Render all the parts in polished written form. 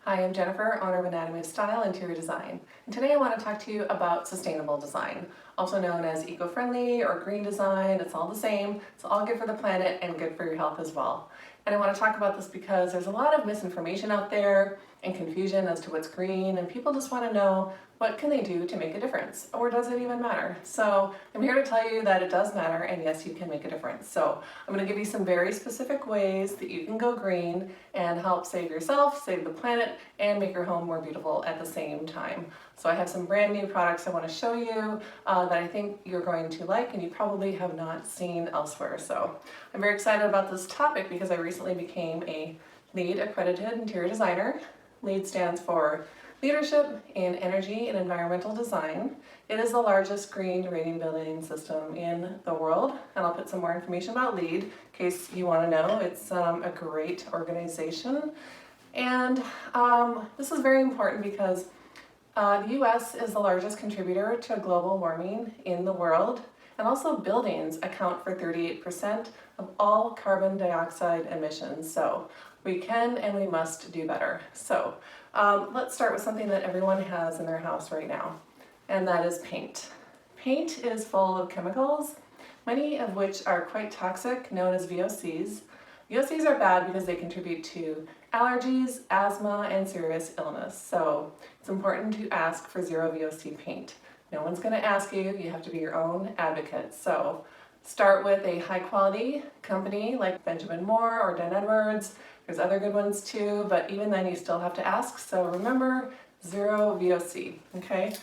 Hi, I'm Jennifer, owner of Anatomy of Style Interior Design, and today I want to talk to you about sustainable design, also known as eco-friendly or green design. It's all the same. It's all good for the planet and good for your health as well. And I want to talk about this because there's a lot of misinformation out there and confusion as to what's green, and people just want to know what can they do to make a difference, or does it even matter? So I'm here to tell you that it does matter, and yes, you can make a difference. So I'm going to give you some very specific ways that you can go green and help save yourself, save the planet, and make your home more beautiful at the same time. So I have some brand new products I want to show you that I think you're going to like and you probably have not seen elsewhere. So I'm very excited about this topic because I recently became a LEED accredited interior designer. LEED stands for Leadership in Energy and Environmental Design. It is the largest green rating building system in the world, and I'll put some more information about LEED in case you want to know. It's a great organization, and this is very important because the US is the largest contributor to global warming in the world, and also buildings account for 38% of all carbon dioxide emissions. So we can and we must do better. So let's start with something that everyone has in their house right now, and that is paint. Paint is full of chemicals, many of which are quite toxic, known as VOCs. VOCs are bad because they contribute to allergies, asthma, and serious illness. So it's important to ask for zero VOC paint. No one's going to ask you, you have to be your own advocate. So start with a high quality company like Benjamin Moore or Den Edwards. There's other good ones too, but even then you still have to ask. So remember, zero VOC, okay?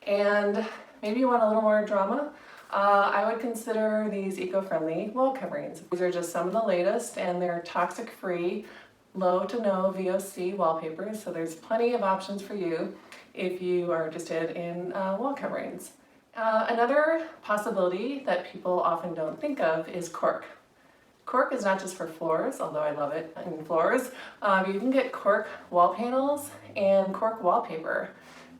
And maybe you want a little more drama. I would consider these eco-friendly wall coverings. These are just some of the latest, and they're toxic-free, low to no VOC wallpapers, so there's plenty of options for you if you are interested in wall coverings. Another possibility that people often don't think of is cork. Cork is not just for floors, although I love it in floors. You can get cork wall panels and cork wallpaper.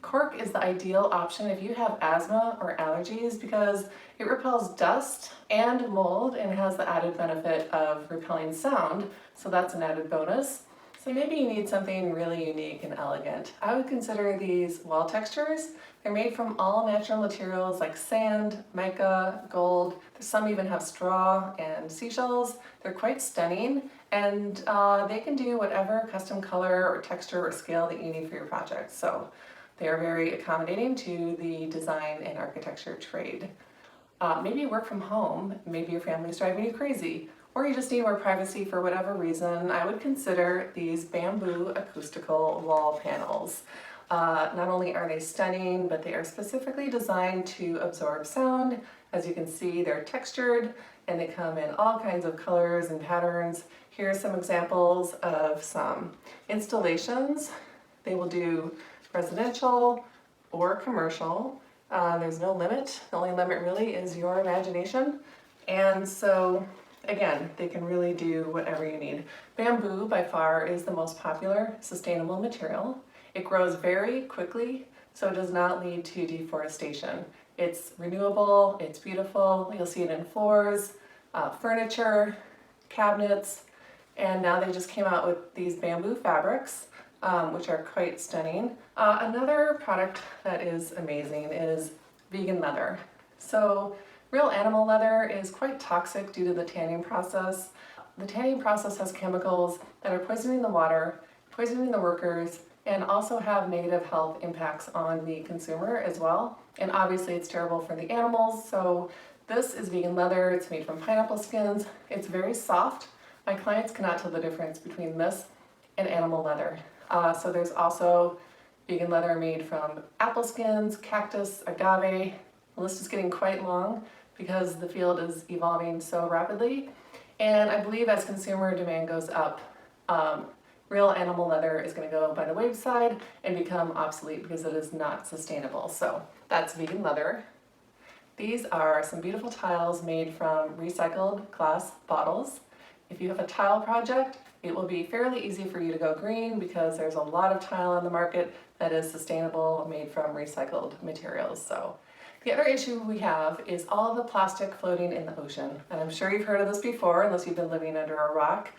Cork is the ideal option if you have asthma or allergies because it repels dust and mold and has the added benefit of repelling sound, so that's an added bonus. So maybe you need something really unique and elegant. I would consider these wall textures. They're made from all natural materials like sand, mica, gold. Some even have straw and seashells. They're quite stunning, and they can do whatever custom color or texture or scale that you need for your project. So they are very accommodating to the design and architecture trade. Maybe you work from home, maybe your family's driving you crazy, or you just need more privacy for whatever reason. I would consider these bamboo acoustical wall panels. Not only are they stunning, but they are specifically designed to absorb sound. As you can see, they're textured and they come in all kinds of colors and patterns. Here are some examples of some installations. They will do residential or commercial. There's no limit. The only limit really is your imagination. And so, again, they can really do whatever you need. Bamboo, by far, is the most popular sustainable material. It grows very quickly, so it does not lead to deforestation. It's renewable, it's beautiful. You'll see it in floors, furniture, cabinets, and now they just came out with these bamboo fabrics, which are quite stunning. Another product that is amazing is vegan leather. So real animal leather is quite toxic due to the tanning process. The tanning process has chemicals that are poisoning the water, poisoning the workers, and also have negative health impacts on the consumer as well. And obviously it's terrible for the animals. So this is vegan leather. It's made from pineapple skins. It's very soft. My clients cannot tell the difference between this and animal leather. So there's also vegan leather made from apple skins, cactus, agave. The list is getting quite long because the field is evolving so rapidly. And I believe as consumer demand goes up, real animal leather is going to go by the wayside and become obsolete because it is not sustainable. So that's vegan leather. These are some beautiful tiles made from recycled glass bottles. If you have a tile project, it will be fairly easy for you to go green because there's a lot of tile on the market that is sustainable, made from recycled materials. So the other issue we have is all of the plastic floating in the ocean. And I'm sure you've heard of this before, unless you've been living under a rock.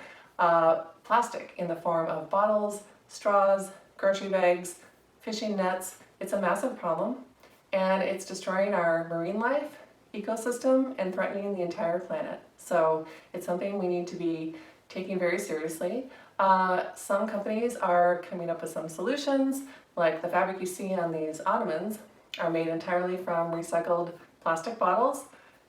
Plastic in the form of bottles, straws, grocery bags, fishing nets. It's a massive problem, and it's destroying our marine life, ecosystem, and threatening the entire planet. So it's something we need to be taking very seriously. Some companies are coming up with some solutions, like the fabric you see on these ottomans are made entirely from recycled plastic bottles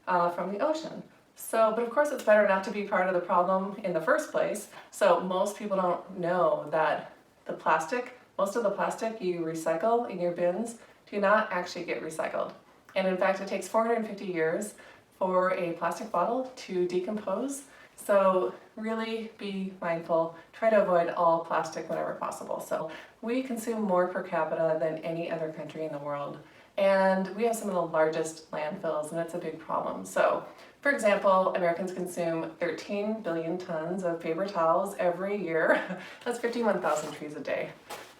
from the ocean. So, but of course it's better not to be part of the problem in the first place. So most people don't know that most of the plastic you recycle in your bins do not actually get recycled. And in fact, it takes 450 years for a plastic bottle to decompose. So really be mindful, try to avoid all plastic whenever possible. So we consume more per capita than any other country in the world. And we have some of the largest landfills, and it's a big problem. So, for example, Americans consume 13 billion tons of paper towels every year. That's 51,000 trees a day.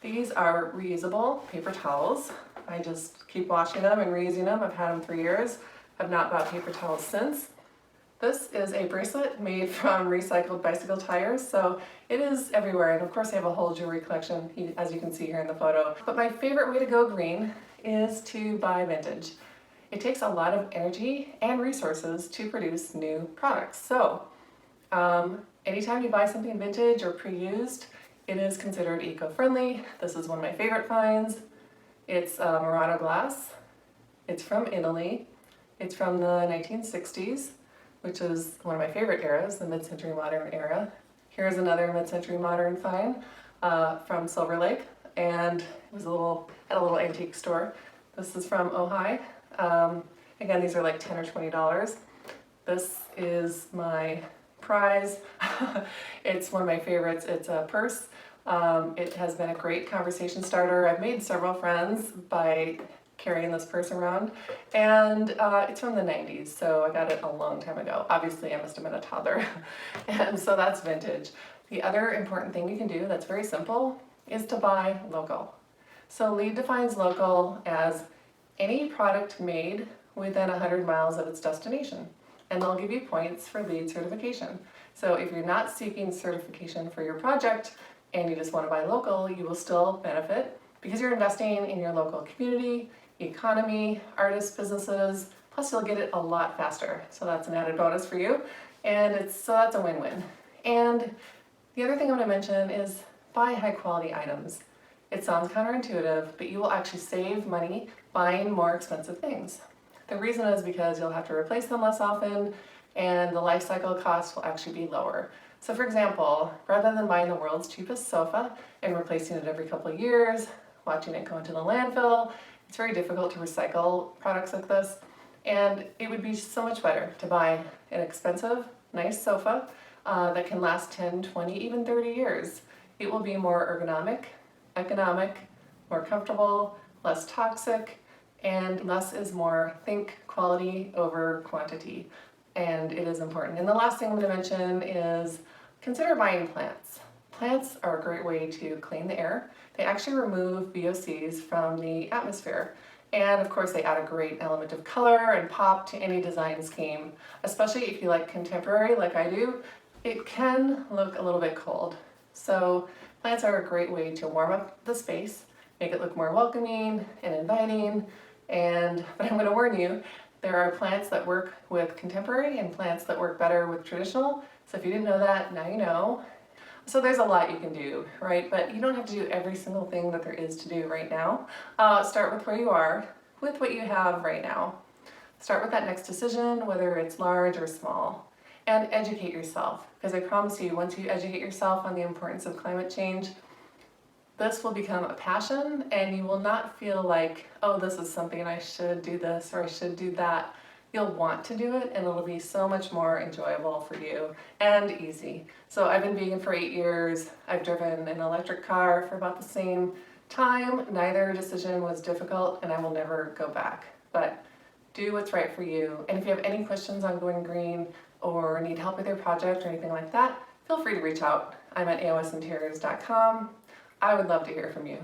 These are reusable paper towels. I just keep washing them and reusing them. I've had them for years. I've not bought paper towels since. This is a bracelet made from recycled bicycle tires, so it is everywhere. And of course, I have a whole jewelry collection, as you can see here in the photo. But my favorite way to go green is to buy vintage. It takes a lot of energy and resources to produce new products. So anytime you buy something vintage or pre-used, it is considered eco-friendly. This is one of my favorite finds. It's Murano glass. It's from Italy. It's from the 1960s, which is one of my favorite eras, the mid-century modern era. Here's another mid-century modern find from Silver Lake, and it was at a little antique store. This is from Ojai. Again, these are like $10 or $20. This is my prize. It's one of my favorites. It's a purse. It has been a great conversation starter. I've made several friends by carrying this purse around, and it's from the 90s, so I got it a long time ago. Obviously, I must have been a toddler, and so that's vintage. The other important thing you can do that's very simple is to buy local. So LEED defines local as any product made within 100 miles of its destination, and they'll give you points for LEED certification. So if you're not seeking certification for your project and you just want to buy local, you will still benefit because you're investing in your local community, economy, artists, businesses, plus you'll get it a lot faster. So that's an added bonus for you, and so that's a win-win. And the other thing I want to mention is buy high quality items. It sounds counterintuitive, but you will actually save money buying more expensive things. The reason is because you'll have to replace them less often, and the life cycle cost will actually be lower. So for example, rather than buying the world's cheapest sofa and replacing it every couple of years, watching it go into the landfill, it's very difficult to recycle products like this, and it would be so much better to buy an expensive, nice sofa that can last 10, 20, even 30 years. It will be more ergonomic, economic, more comfortable, less toxic, and less is more. Think quality over quantity, and it is important. And the last thing I'm going to mention is consider buying plants. Plants are a great way to clean the air. They actually remove VOCs from the atmosphere. And of course, they add a great element of color and pop to any design scheme, especially if you like contemporary like I do. It can look a little bit cold. So plants are a great way to warm up the space, make it look more welcoming and inviting. But I'm going to warn you, there are plants that work with contemporary and plants that work better with traditional. So if you didn't know that, now you know. So there's a lot you can do, right? But you don't have to do every single thing that there is to do right now. Start with where you are, with what you have right now. Start with that next decision, whether it's large or small, and educate yourself. Because I promise you, once you educate yourself on the importance of climate change, this will become a passion, and you will not feel like, oh, this is something I should do this or I should do that. You'll want to do it, and it'll be so much more enjoyable for you and easy. So I've been vegan for 8 years. I've driven an electric car for about the same time. Neither decision was difficult, and I will never go back. But do what's right for you. And if you have any questions on going green or need help with your project or anything like that, feel free to reach out. I'm at aosinteriors.com. I would love to hear from you.